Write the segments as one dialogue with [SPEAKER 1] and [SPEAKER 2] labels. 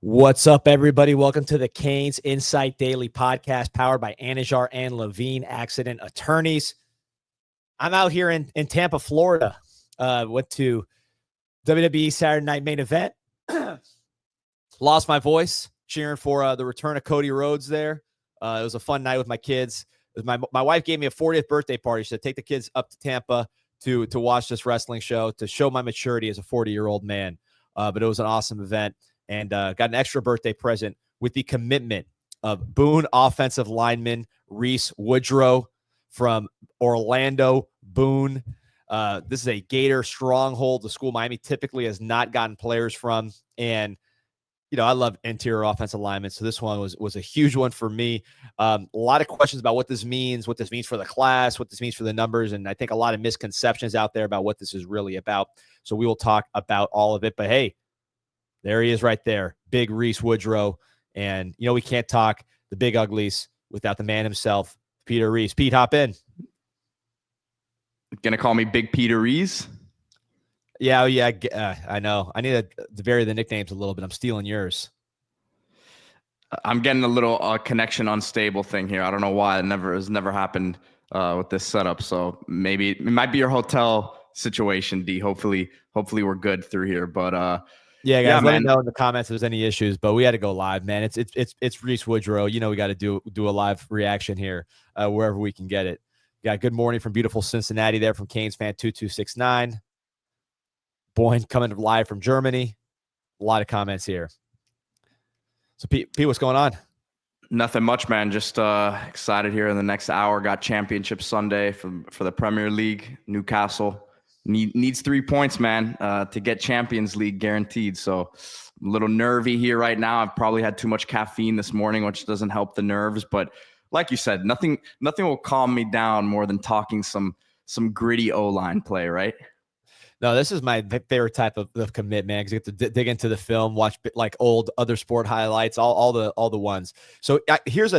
[SPEAKER 1] What's up, everybody? Welcome to the CanesInSight Daily Podcast, powered by Anajar and Levine Accident Attorneys. I'm out here in Tampa, Florida. Went to WWE Saturday Night Main Event. Lost my voice cheering for the return of Cody Rhodes there. It was a fun night with my kids. My wife gave me a 40th birthday party. She said, take the kids up to Tampa to watch this wrestling show, to show my maturity as a 40-year-old man. But it was an awesome event. And got an extra birthday present with the commitment of Boone offensive lineman Rhys Woodrow from Orlando, Boone. This is a Gator stronghold, the school Miami typically has not gotten players from. And, you know, I love interior offensive linemen, so this one was a huge one for me. A lot of questions about what this means for the class, what this means for the numbers, and I think a lot of misconceptions out there about what this is really about. So we will talk about all of it. But, hey, there he is right there, big Reese Woodrow. And, you know, we can't talk the big uglies without the man himself, Peter Reese. Pete, hop in.
[SPEAKER 2] Gonna call me Big Peter Reese?
[SPEAKER 1] Yeah, I know. I need to vary the nicknames a little bit. I'm stealing yours.
[SPEAKER 2] I'm getting a little connection unstable thing here. I don't know why. It has never happened with this setup. So maybe it might be your hotel situation, D. Hopefully we're good through here. But
[SPEAKER 1] yeah, guys, let me know in the comments if there's any issues, but we had to go live, man. It's Reese Woodrow. You know, we got to do a live reaction here wherever we can get it. Got good morning from beautiful Cincinnati there from Canes fan 2269. Boyne coming live from Germany. A lot of comments here. So Pete, what's going on?
[SPEAKER 2] Nothing much, man. Just excited here in the next hour. Got Championship Sunday for the Premier League. Newcastle needs 3 points, man, to get Champions League guaranteed. So I'm a little nervy here right now. I've probably had too much caffeine this morning, which doesn't help the nerves. But like you said, nothing will calm me down more than talking some gritty O-line play, right?
[SPEAKER 1] No, this is my favorite type of commitment, because you get to dig into the film, watch like old other sport highlights, all the ones. So here's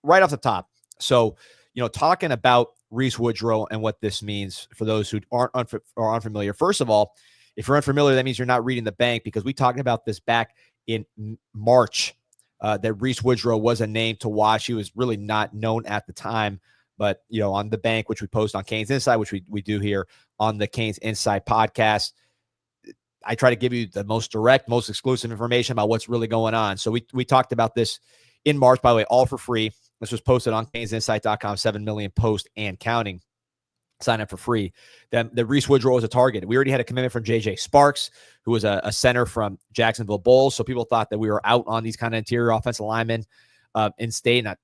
[SPEAKER 1] right off the top. So, you know, talking about Reese Woodrow and what this means for those who are unfamiliar. First of all, if you're unfamiliar, that means you're not reading the bank, because we talked about this back in March, that Reese Woodrow was a name to watch. He was really not known at the time, but, you know, on the bank, which we post on CanesInSight, which we do here on the CanesInSight podcast, I try to give you the most direct, most exclusive information about what's really going on. So we talked about this in March, by the way, all for free. This was posted on CanesInsight.com, 7 million posts and counting. Sign up for free. Then the Reese Woodrow was a target. We already had a commitment from JJ Sparks, who was a center from Jacksonville Bulls. So people thought that we were out on these kind of interior offensive linemen in state. And I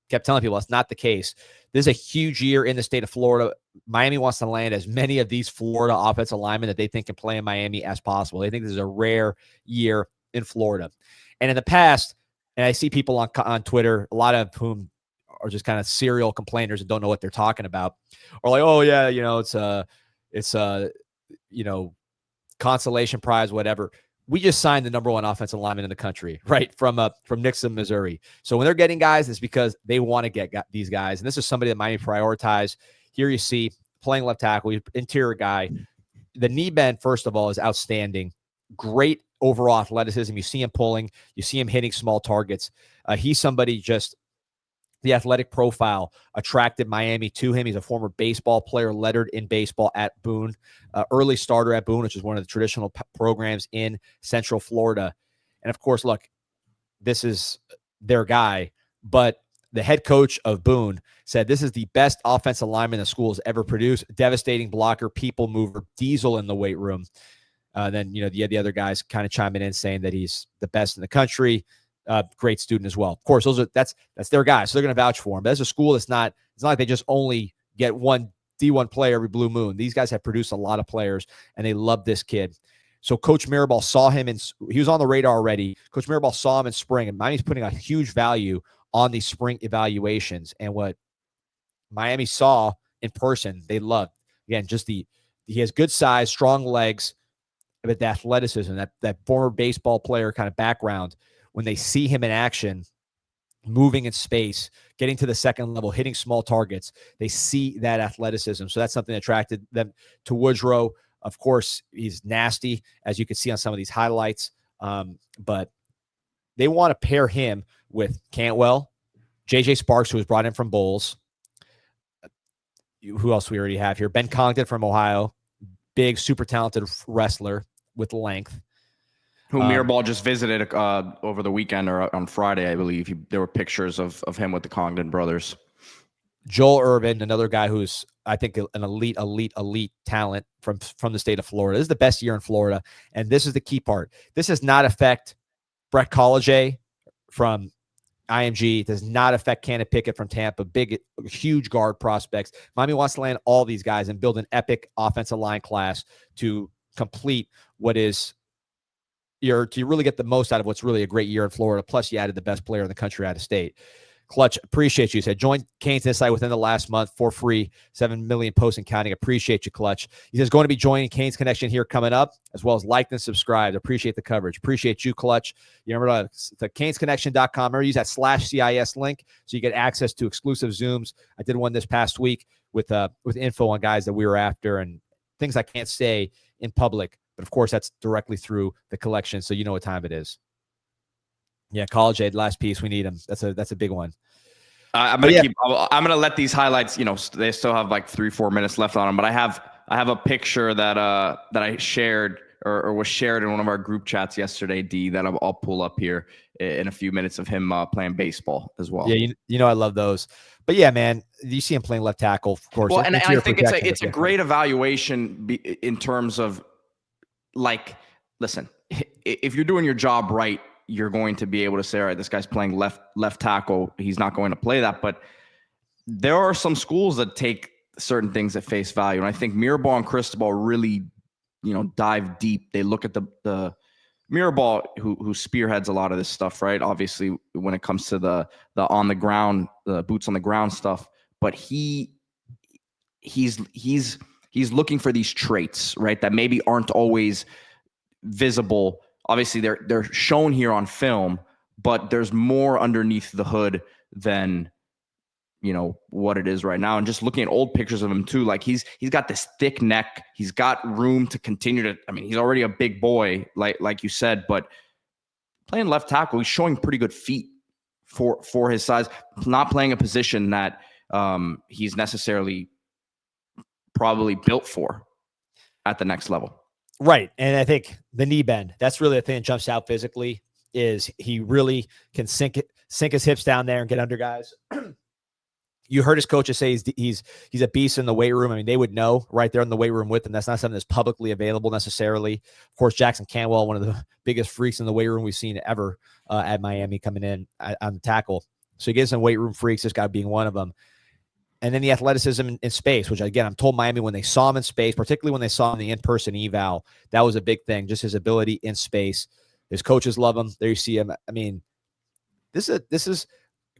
[SPEAKER 1] kept telling people that's not the case. This is a huge year in the state of Florida. Miami wants to land as many of these Florida offensive linemen that they think can play in Miami as possible. They think this is a rare year in Florida. And in the past, and I see people on Twitter, a lot of whom are just kind of serial complainers and don't know what they're talking about, or like, oh yeah, you know, it's you know, consolation prize, whatever. We just signed the #1 offensive lineman in the country, right? From Nixon, Missouri. So when they're getting guys, it's because they want to get these guys. And this is somebody that Miami prioritized. Here you see playing left tackle, interior guy. The knee bend, first of all, is outstanding. Great overall athleticism. You see him pulling. You see him hitting small targets. He's somebody just the athletic profile attracted Miami to him. He's a former baseball player, lettered in baseball at Boone, early starter at Boone, which is one of the traditional programs in Central Florida. And of course, look, this is their guy, but the head coach of Boone said this is the best offensive lineman the school has ever produced. Devastating blocker, people mover, diesel in the weight room. Then, you know, the other guys kind of chiming in saying that he's the best in the country. Great student as well. Of course, that's their guy, so they're going to vouch for him. But as a school, it's not like they just only get one D1 player every blue moon. These guys have produced a lot of players, and they love this kid. So Coach Mirabal saw him, and he was on the radar already. Coach Mirabal saw him in spring, and Miami's putting a huge value on these spring evaluations. And what Miami saw in person, they loved. Again, just he has good size, strong legs, but the athleticism, that former baseball player kind of background. When they see him in action, moving in space, getting to the second level, hitting small targets, they see that athleticism. So that's something that attracted them to Woodrow. Of course, he's nasty, as you can see on some of these highlights. But they want to pair him with Cantwell, JJ Sparks, who was brought in from Bulls. Who else we already have here? Ben Congdon from Ohio, big, super talented wrestler with length.
[SPEAKER 2] Who Mirabal just visited over the weekend or on Friday, I believe. There were pictures of him with the Congdon brothers.
[SPEAKER 1] Joel Irvin, another guy who's, I think, an elite talent from the state of Florida. This is the best year in Florida, and this is the key part. This does not affect Brett College from IMG. It does not affect Cannon Pickett from Tampa. Big, huge guard prospects. Miami wants to land all these guys and build an epic offensive line class to complete what is to really get the most out of what's really a great year in Florida. Plus, you added the best player in the country out of state. Clutch, appreciate you. Said, join CanesInSight within the last month for free. 7 million posts and counting. Appreciate you, Clutch. He says, going to be joining Canes Connection here coming up, as well as like and subscribe. Appreciate the coverage. Appreciate you, Clutch. You remember the CanesConnection.com. Remember, use that /CIS link so you get access to exclusive Zooms. I did one this past week with info on guys that we were after and things I can't say in public. But, of course, that's directly through the collection, so you know what time it is. Yeah, College Aid, last piece. We need him. That's a big one.
[SPEAKER 2] I'm gonna let these highlights. They still have like 3-4 minutes left on them. But I have a picture that I shared or was shared in one of our group chats yesterday. D, that I'll pull up here in a few minutes of him playing baseball as well.
[SPEAKER 1] Yeah, I love those. But yeah, man, you see him playing left tackle, of course.
[SPEAKER 2] Well, and I think it's a great evaluation in terms of like, listen, if you're doing your job right, you're going to be able to say, all right, this guy's playing left tackle. He's not going to play that. But there are some schools that take certain things at face value. And I think Mirabal and Cristobal really, dive deep. They look at the Mirabal, who spearheads a lot of this stuff, right? Obviously, when it comes to the on the ground, the boots on the ground stuff. But he's looking for these traits, right? That maybe aren't always visible. Obviously, they're shown here on film, but there's more underneath the hood than what it is right now. And just looking at old pictures of him too, like he's got this thick neck. He's got room to continue to. I mean, he's already a big boy, like you said, but playing left tackle, he's showing pretty good feet for his size. Not playing a position that he's necessarily probably built for at the next level.
[SPEAKER 1] Right. And I think the knee bend, that's really the thing that jumps out physically, is he really can sink his hips down there and get under guys. You heard his coaches say he's a beast in the weight room. I mean, they would know right there in the weight room with him. That's not something that's publicly available necessarily. Of course, Jackson Cantwell, one of the biggest freaks in the weight room we've seen ever at Miami, coming in on the tackle. So he gets some weight room freaks, this guy being one of them. And then the athleticism in space, which, again, I'm told Miami, when they saw him in space, particularly when they saw him in the in-person eval, that was a big thing, just his ability in space. His coaches love him. There you see him. I mean, this is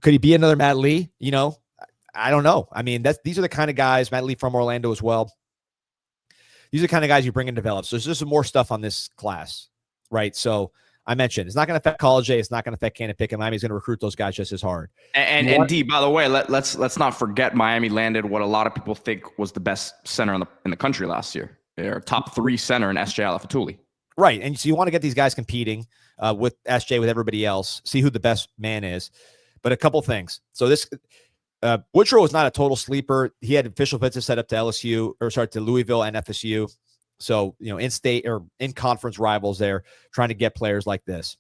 [SPEAKER 1] could he be another Matt Lee? I don't know. I mean, these are the kind of guys, Matt Lee from Orlando as well. These are the kind of guys you bring and develop. So there's just some more stuff on this class, right? So I mentioned, it's not going to affect College A. It's not going to affect Cannon Pickett. Miami's going to recruit those guys just as hard.
[SPEAKER 2] And D, by the way, let's not forget Miami landed what a lot of people think was the best center in the country last year. They're top 3 center in SJ Alafatuli.
[SPEAKER 1] Right. And so you want to get these guys competing with SJ, with everybody else, see who the best man is. But a couple things. So this Woodrow was not a total sleeper. He had official visits set up to to Louisville and FSU. So, in-state or in-conference rivals there, trying to get players like this.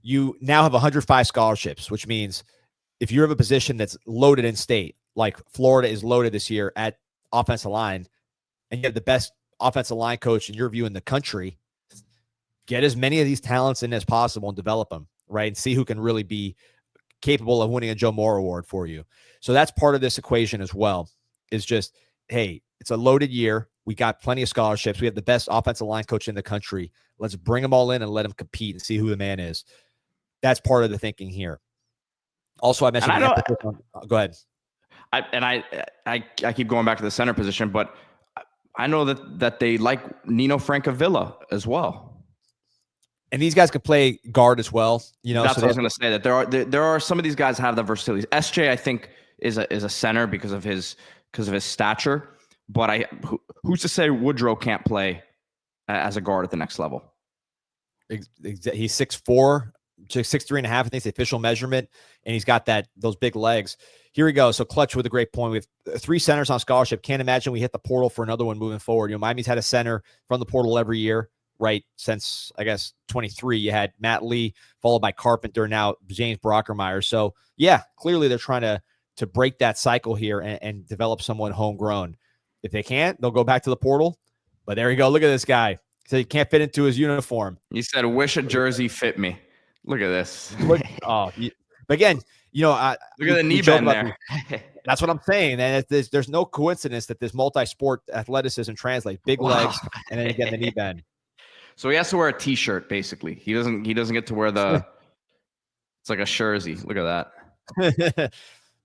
[SPEAKER 1] You now have 105 scholarships, which means if you have a position that's loaded in state, like Florida is loaded this year at offensive line, and you have the best offensive line coach, in your view, in the country, get as many of these talents in as possible and develop them, right? And see who can really be capable of winning a Joe Moore Award for you. So that's part of this equation as well, is just, hey, it's a loaded year. We got plenty of scholarships. We have the best offensive line coach in the country. Let's bring them all in and let them compete and see who the man is. That's part of the thinking here. Also, I mentioned. Go ahead.
[SPEAKER 2] I keep going back to the center position, but I know that they like Nino Francavilla as well.
[SPEAKER 1] And these guys could play guard as well.
[SPEAKER 2] That's what I was going to say. That there are some of these guys have the versatility. SJ, I think, is a center because of his stature. But who's to say Woodrow can't play as a guard at the next level?
[SPEAKER 1] He's 6'4", 6'3.5", I think it's the official measurement, and he's got those big legs. Here we go. So Clutch with a great point. We have 3 centers on scholarship. Can't imagine we hit the portal for another one moving forward. Miami's had a center from the portal every year, right? Since, I guess, 23. You had Matt Lee, followed by Carpenter, now James Brockermeyer. So, yeah, clearly they're trying to break that cycle here and develop someone homegrown. If they can't, they'll go back to the portal. But there you go. Look at this guy. He said he can't fit into his uniform.
[SPEAKER 2] He said, wish a jersey fit me. Look at this.
[SPEAKER 1] But again,
[SPEAKER 2] look at the knee bend there.
[SPEAKER 1] That's what I'm saying. And there's no coincidence that this multi-sport athleticism translates. Big legs, and then again the knee bend.
[SPEAKER 2] So he has to wear a T-shirt, basically. He doesn't get to wear it's like a jersey. Look at that.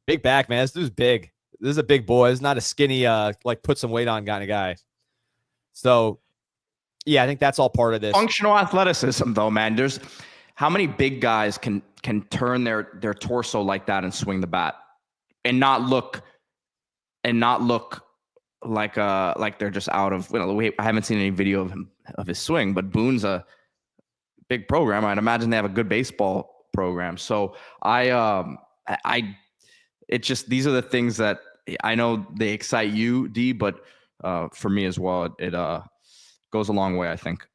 [SPEAKER 1] Big back, man. This dude's big. This is a big boy. It's not a skinny, like put some weight on kind of guy. So, yeah, I think that's all part of this.
[SPEAKER 2] Functional athleticism, though, man. There's how many big guys can turn their torso like that and swing the bat and not look like they're just out of. I haven't seen any video of his swing, but Boone's a big program. I'd imagine they have a good baseball program. So it's just, these are the things that I know they excite you, D, but for me as well, it goes a long way, I think.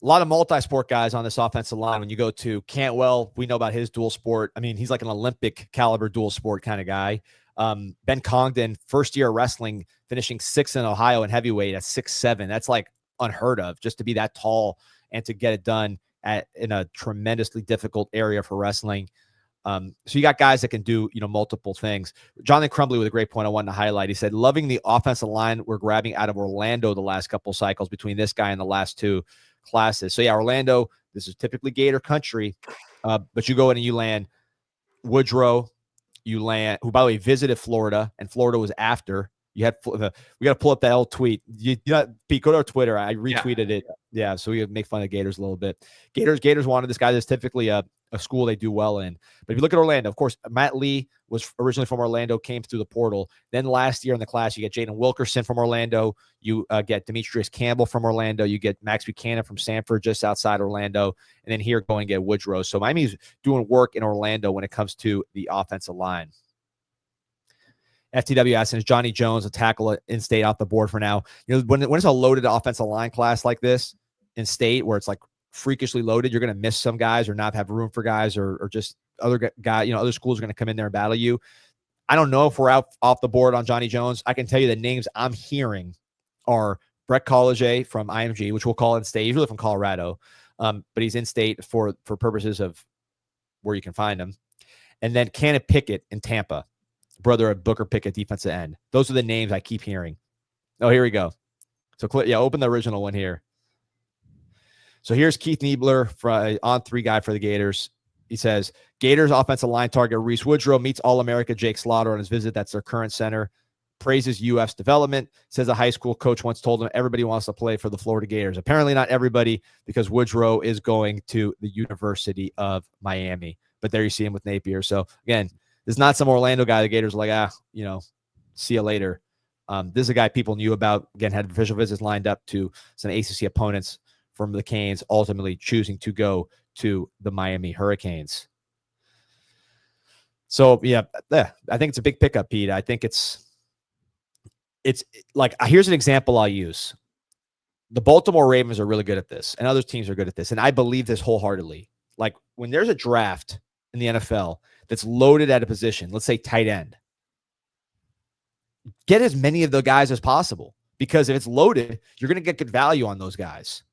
[SPEAKER 1] A lot of multi-sport guys on this offensive line. When you go to Cantwell, we know about his dual sport. I mean, he's like an Olympic caliber dual sport kind of guy. Ben Congdon, first year wrestling, finishing 6th in Ohio in heavyweight at 6'7". That's like unheard of, just to be that tall and to get it done in a tremendously difficult area for wrestling. So you got guys that can do, multiple things. Jonathan Crumbly with a great point I wanted to highlight. He said, loving the offensive line we're grabbing out of Orlando the last couple cycles between this guy and the last 2 classes. So yeah, Orlando, this is typically Gator country, but you go in and you land Woodrow, who by the way visited Florida, and Florida was after. We got to pull up that old tweet. Pete, go to our Twitter. I retweeted it. Yeah, so we make fun of Gators a little bit. Gators wanted this guy. That's typically a school they do well in. But if you look at Orlando, of course, Matt Lee was originally from Orlando, came through the portal. Then last year in the class, you get Jaden Wilkerson from Orlando. You get Demetrius Campbell from Orlando. You get Max Buchanan from Sanford, just outside Orlando. And then here go and get Woodrow. So Miami's doing work in Orlando when it comes to the offensive line. FTW asking, is Johnny Jones a tackle in state off the board for now? When it's a loaded offensive line class like this in state, where it's like freakishly loaded, you're going to miss some guys or not have room for guys, or just other guys, other schools are going to come in there and battle you. I don't know if we're out off the board on Johnny Jones. I can tell you the names I'm hearing are Brett College from IMG, which we'll call in state, usually from Colorado. But he's in state for purposes of where you can find him. And then Cannon Pickett in Tampa, brother of Booker Pickett, defensive end. Those are the names I keep hearing. Oh, here we go. So open the original one here. So here's Keith Niebler, on 3 guy for the Gators. He says, Gators offensive line target Rhys Woodrow meets All-America Jake Slaughter on his visit. That's their current center. Praises UF's development. Says a high school coach once told him everybody wants to play for the Florida Gators. Apparently not everybody, because Woodrow is going to the University of Miami. But there you see him with Napier. So again, this is not some Orlando guy. The Gators are like, see you later. This is a guy people knew about. Again, had official visits lined up to some ACC opponents from the Canes, ultimately choosing to go to the Miami Hurricanes. So, yeah, I think it's a big pickup, Pete. I think it's like, here's an example I'll use. The Baltimore Ravens are really good at this, and other teams are good at this, and I believe this wholeheartedly. Like, when there's a draft in the NFL that's loaded at a position, let's say tight end, get as many of the guys as possible, because if it's loaded, you're going to get good value on those guys.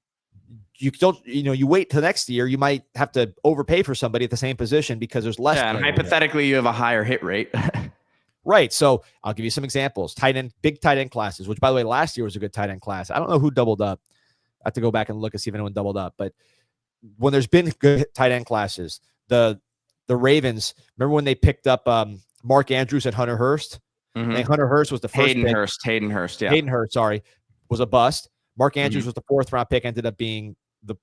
[SPEAKER 1] You don't, you wait till next year, you might have to overpay for somebody at the same position because there's less.
[SPEAKER 2] Yeah, and hypothetically, you have a higher hit rate.
[SPEAKER 1] Right. So I'll give you some examples. Big tight end classes, which by the way, last year was a good tight end class. I don't know who doubled up. I have to go back and look and see if anyone doubled up. But when there's been good tight end classes, the Ravens, remember when they picked up Mark Andrews at Hunter Hurst? Mm-hmm. And Hunter Hurst was the first
[SPEAKER 2] Hayden Hurst, yeah.
[SPEAKER 1] Hayden Hurst, sorry, was a bust. Mark Andrews was the 4th round pick, ended up being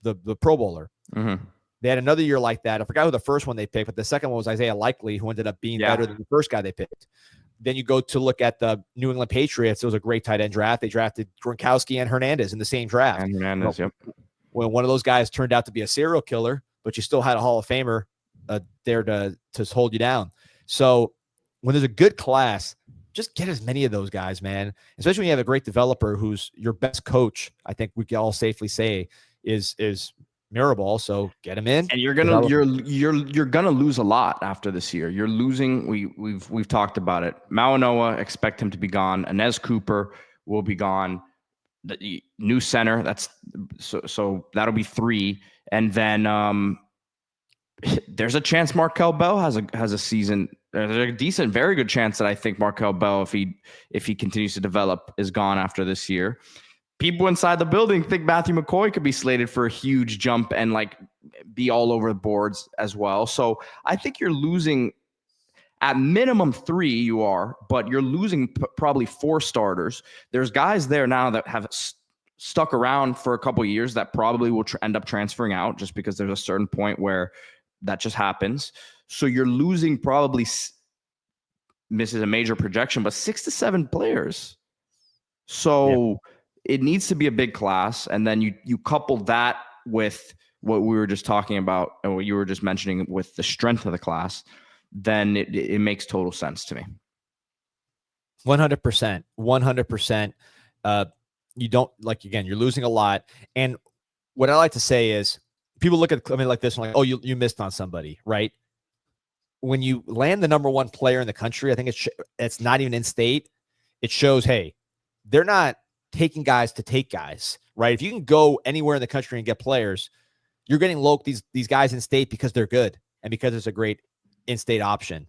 [SPEAKER 1] the Pro Bowler. Mm-hmm. They had another year like that. I forgot who the first one they picked, but the second one was Isaiah Likely, who ended up being better than the first guy they picked. Then you go to look at the New England Patriots. It was a great tight end draft. They drafted Gronkowski and Hernandez in the same draft.
[SPEAKER 2] And Hernandez, yep.
[SPEAKER 1] when one of those guys turned out to be a serial killer, but you still had a Hall of Famer there to hold you down. So when there's a good class, just get as many of those guys, man. Especially when you have a great developer who's your best coach. I think we can all safely say is Mirabal. So get him in.
[SPEAKER 2] And you're gonna lose a lot after this year. You're losing. We've talked about it. Mauanoa, expect him to be gone. Inez Cooper will be gone. The new center. That's so that'll be 3. And then there's a chance Markel Bell has a season. There's a decent, very good chance that I think Markel Bell, if he continues to develop, is gone after this year. People inside the building think Matthew McCoy could be slated for a huge jump and like be all over the boards as well. So I think you're losing at minimum 3, you are, but you're losing probably 4 starters. There's guys there now that have stuck around for a couple of years that probably will end up transferring out just because there's a certain point where that just happens. So you're losing probably, this is a major projection, but 6 to 7 players. So it needs to be a big class. And then you couple that with what we were just talking about and what you were just mentioning with the strength of the class, then it makes total sense to me.
[SPEAKER 1] 100%. 100%. You don't again, you're losing a lot. And what I like to say is people look at like this and like, oh, you missed on somebody, right? When you land the number 1 player in the country, I think it's not even in state. It shows, hey, they're not taking guys to take guys, right? If you can go anywhere in the country and get players, you're getting these guys in state because they're good and because it's a great in-state option.